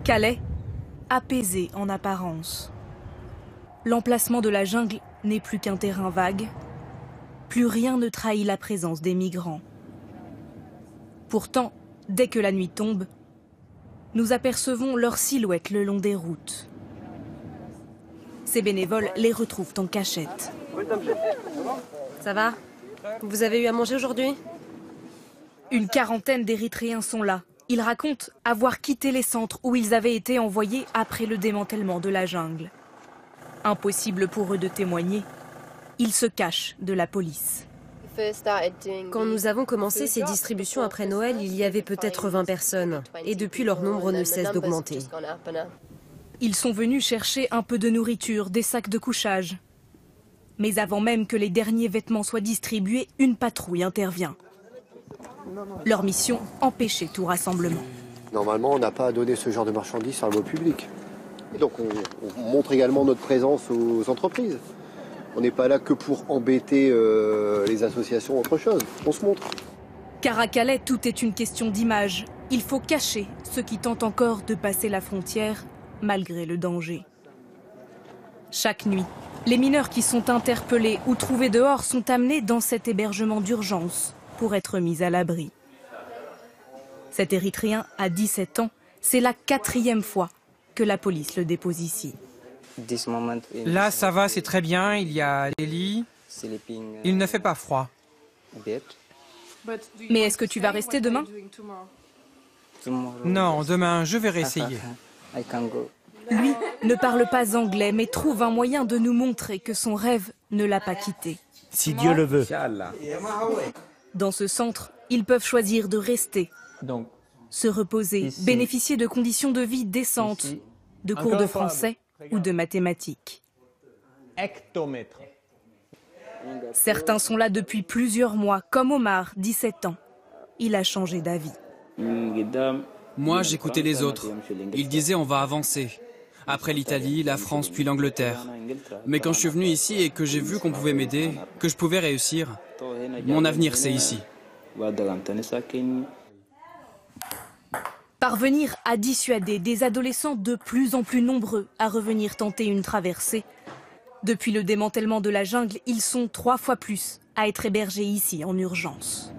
Calais, apaisé en apparence. L'emplacement de la jungle n'est plus qu'un terrain vague. Plus rien ne trahit la présence des migrants. Pourtant, dès que la nuit tombe, nous apercevons leurs silhouettes le long des routes. Ces bénévoles les retrouvent en cachette. Ça va? Vous avez eu à manger aujourd'hui? Une quarantaine d'Érythréens sont là. Ils racontent avoir quitté les centres où ils avaient été envoyés après le démantèlement de la jungle. Impossible pour eux de témoigner. Ils se cachent de la police. Quand nous avons commencé ces distributions après Noël, il y avait peut-être 20 personnes. Et depuis, leur nombre ne cesse d'augmenter. Ils sont venus chercher un peu de nourriture, des sacs de couchage. Mais avant même que les derniers vêtements soient distribués, une patrouille intervient. Leur mission, empêcher tout rassemblement. Normalement, on n'a pas à donner ce genre de marchandises sur la voie publique. Donc on montre également notre présence aux entreprises. On n'est pas là que pour embêter les associations ou autre chose. On se montre. Car à Calais, tout est une question d'image. Il faut cacher ceux qui tentent encore de passer la frontière malgré le danger. Chaque nuit, les mineurs qui sont interpellés ou trouvés dehors sont amenés dans cet hébergement d'urgence pour être mis à l'abri. Cet Érythréen a 17 ans. C'est la 4e fois que la police le dépose ici. Là, ça va, c'est très bien. Il y a les lits. Il ne fait pas froid. Mais est-ce que tu vas rester demain? Non, demain, je vais réessayer. Lui ne parle pas anglais, mais trouve un moyen de nous montrer que son rêve ne l'a pas quitté. Si Dieu le veut. Dans ce centre, ils peuvent choisir de rester, se reposer, bénéficier de conditions de vie décentes, de cours de français ou de mathématiques. Certains sont là depuis plusieurs mois, comme Omar, 17 ans. Il a changé d'avis. Moi, j'écoutais les autres. Ils disaient on va avancer. Après l'Italie, la France, puis l'Angleterre. Mais quand je suis venu ici et que j'ai vu qu'on pouvait m'aider, que je pouvais réussir, mon avenir c'est ici. Parvenir à dissuader des adolescents de plus en plus nombreux à revenir tenter une traversée. Depuis le démantèlement de la jungle, ils sont 3 fois plus à être hébergés ici en urgence.